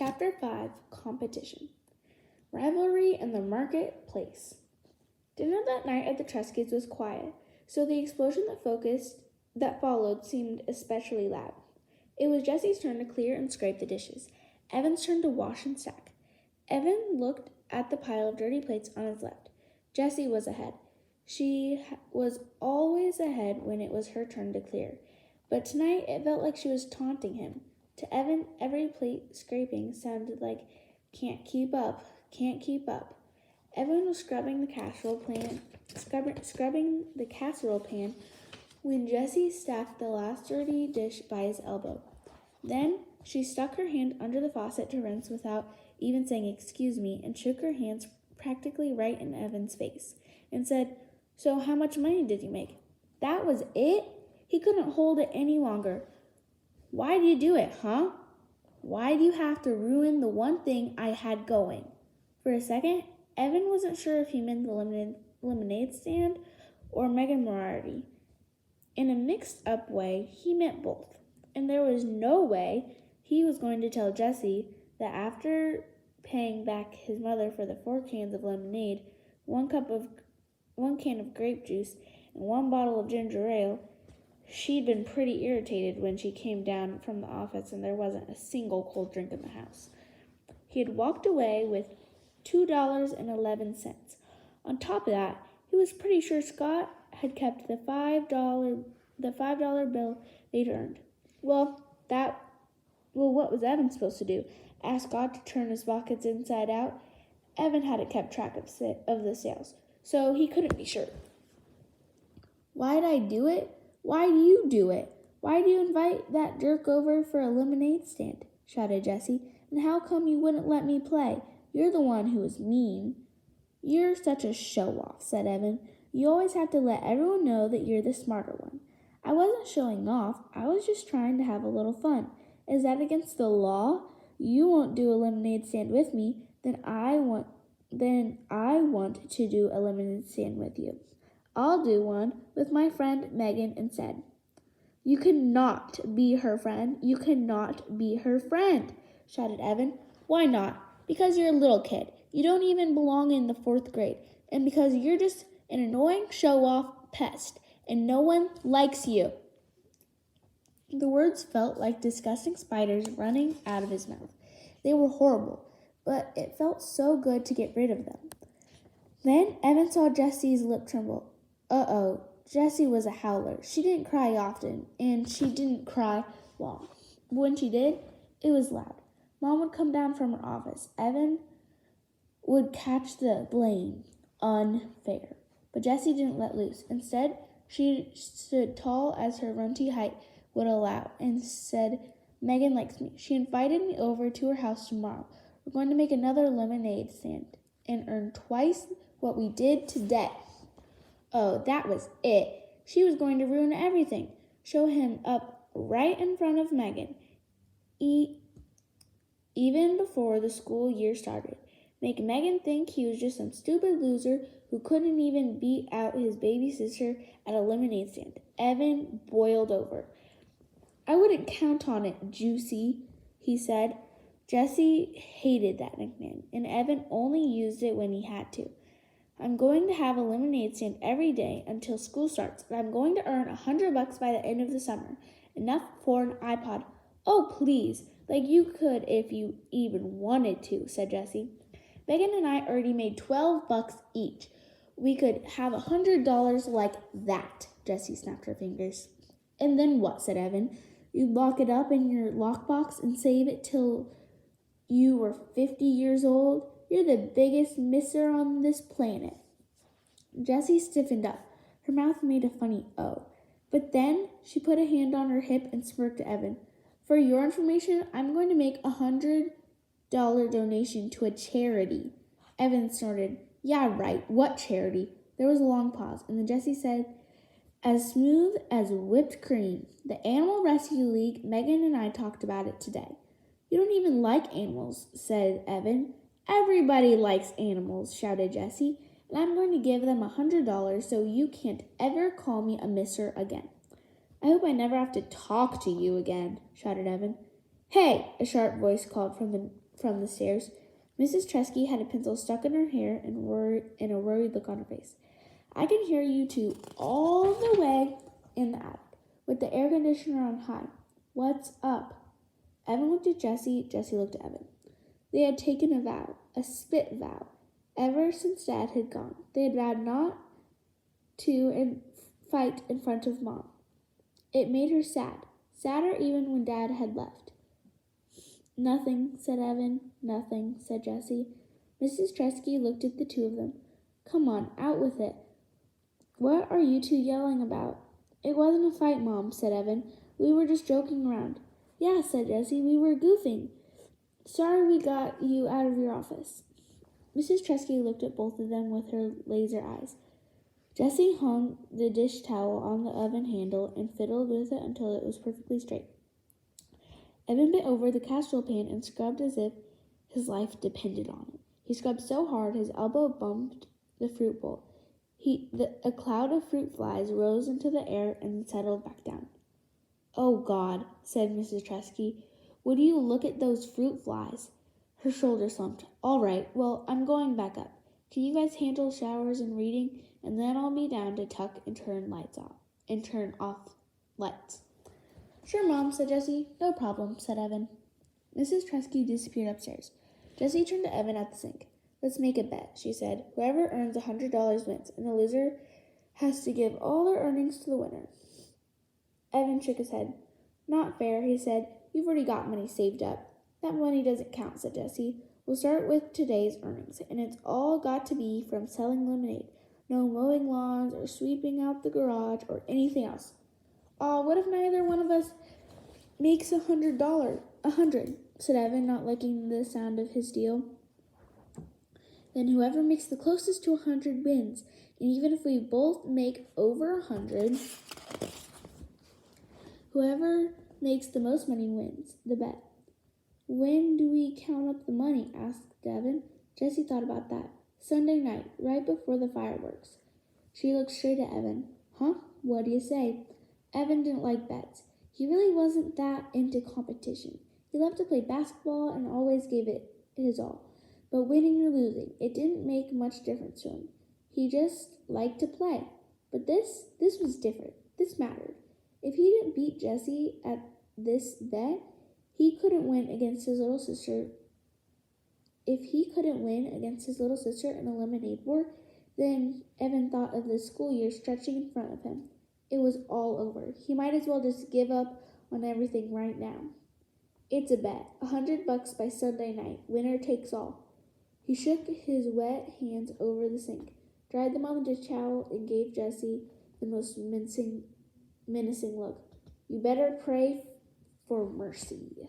Chapter 5 Competition Rivalry in the Marketplace. Dinner that night at the Treskys was quiet, so the explosion that followed seemed especially loud. It was Jessie's turn to clear and scrape the dishes. Evan's turn to wash and stack. Evan looked at the pile of dirty plates on his left. Jessie was ahead. She was always ahead when it was her turn to clear, but tonight it felt like she was taunting him. To Evan, every plate scraping sounded like, "Can't keep up, can't keep up." Evan was scrubbing the casserole pan when Jessie stacked the last dirty dish by his elbow. Then she stuck her hand under the faucet to rinse without even saying "excuse me," and shook her hands practically right in Evan's face and said, "So how much money did you make?" That was it? He couldn't hold it any longer. "Why do you do it, huh? Why do you have to ruin the one thing I had going?" For a second, Evan wasn't sure if he meant the lemonade stand or Megan Moriarty. In a mixed-up way, he meant both, and there was no way he was going to tell Jessie that after paying back his mother for the 4 cans of lemonade, 1 can of grape juice, and 1 bottle of ginger ale, she'd been pretty irritated when she came down from the office and there wasn't a single cold drink in the house. He had walked away with $2.11. On top of that, he was pretty sure Scott had kept the $5 bill they'd earned. Well, what was Evan supposed to do? Ask God to turn his pockets inside out? Evan hadn't kept track of the sales, so he couldn't be sure. "Why'd I do it? Why do you do it? Why do you invite that jerk over for a lemonade stand?" shouted Jessie. "And how come you wouldn't let me play? You're the one who was mean." "You're such a show-off," said Evan. "You always have to let everyone know that you're the smarter one." "I wasn't showing off. I was just trying to have a little fun. Is that against the law? You won't do a lemonade stand with me, then I want to do a lemonade stand with you. I'll do one with my friend Megan instead." "You cannot be her friend. You cannot be her friend," shouted Evan. "Why not?" "Because you're a little kid. You don't even belong in the 4th grade. And because you're just an annoying show-off pest, and no one likes you." The words felt like disgusting spiders running out of his mouth. They were horrible, but it felt so good to get rid of them. Then Evan saw Jessie's lip tremble. Uh-oh, Jessie was a howler. She didn't cry often, and she didn't cry long. When she did, it was loud. Mom would come down from her office. Evan would catch the blame. Unfair. But Jessie didn't let loose. Instead, she stood tall as her runty height would allow and said, "Megan likes me. She invited me over to her house tomorrow. We're going to make another lemonade stand and earn twice what we did today." Oh, that was it. She was going to ruin everything. Show him up right in front of Megan, even before the school year started. Make Megan think he was just some stupid loser who couldn't even beat out his baby sister at a lemonade stand. Evan boiled over. "I wouldn't count on it, Juicy," he said. Jessie hated that nickname, and Evan only used it when he had to. "I'm going to have a lemonade stand every day until school starts, and I'm going to earn $100 by the end of the summer. Enough for an iPod." "Oh, please, like you could if you even wanted to," said Jessie. "Megan and I already made $12 each. We could have $100 like that." Jessie snapped her fingers. "And then what?" said Evan. "You'd lock it up in your lockbox and save it till you were 50 years old? You're the biggest misser on this planet." Jessie stiffened up. Her mouth made a funny O. But then she put a hand on her hip and smirked at Evan. "For your information, I'm going to make $100 donation to a charity." Evan snorted. "Yeah, right. What charity?" There was a long pause, and then Jessie said, as smooth as whipped cream, "The Animal Rescue League. Megan and I talked about it today." "You don't even like animals," said Evan. "Everybody likes animals," shouted Jessie, "and I'm going to give them $100 so you can't ever call me a misser again." "I hope I never have to talk to you again," shouted Evan. "Hey!" a sharp voice called from from the stairs. Mrs. Tresky had a pencil stuck in her hair and a worried look on her face. I can hear you two all the way in the attic, with the air conditioner on high. What's up? Evan looked at Jessie. Jessie looked at Evan. They had taken a vow, a spit vow. Ever since Dad had gone, they had vowed not to fight in front of Mom. It made her sad, sadder even when Dad had left. Nothing, said Evan. Nothing, said Jessie. Mrs. Tresky looked at the two of them. Come on, out with it. What are you two yelling about? It wasn't a fight, Mom, said Evan. We were just joking around. Yeah, said Jessie, we were goofing. Sorry we got you out of your office. Mrs. Tresky looked at both of them with her laser eyes. Jessie hung the dish towel on the oven handle and fiddled with it until it was perfectly straight. Evan bent over the casserole pan and scrubbed as if his life depended on it. He scrubbed so hard his elbow bumped the fruit bowl. A cloud of fruit flies rose into the air and settled back down. Oh, God, said Mrs. Tresky. Would you look at those fruit flies? Her shoulders slumped. All right, well, I'm going back up. Can you guys handle showers and reading? And then I'll be down to tuck and turn off lights. Sure, Mom, said Jessie. No problem, said Evan. Mrs. Tresky disappeared upstairs. Jessie turned to Evan at the sink. Let's make a bet, she said. Whoever earns $100 wins, and the loser has to give all their earnings to the winner. Evan shook his head. Not fair, he said. You've already got money saved up. That money doesn't count, said Jessie. We'll start with today's earnings, and it's all got to be from selling lemonade. No mowing lawns or sweeping out the garage or anything else. What if neither one of us makes $100, said Evan, not liking the sound of his deal. Then whoever makes the closest to 100 wins, and even if we both make over 100, whoever makes the most money wins the bet. When do we count up the money? Asked Evan. Jessie thought about that. Sunday night, right before the fireworks. She looked straight at Evan. Huh? What do you say? Evan didn't like bets. He really wasn't that into competition. He loved to play basketball and always gave it his all. But winning or losing, it didn't make much difference to him. He just liked to play. But this was different. This mattered. If he didn't beat Jessie at this bet, he couldn't win against his little sister. If he couldn't win against his little sister in a lemonade war, then Evan thought of the school year stretching in front of him. It was all over. He might as well just give up on everything right now. It's a bet. $100 by Sunday night. Winner takes all. He shook his wet hands over the sink, dried them on the dish towel, and gave Jessie the most menacing look. You better pray for mercy.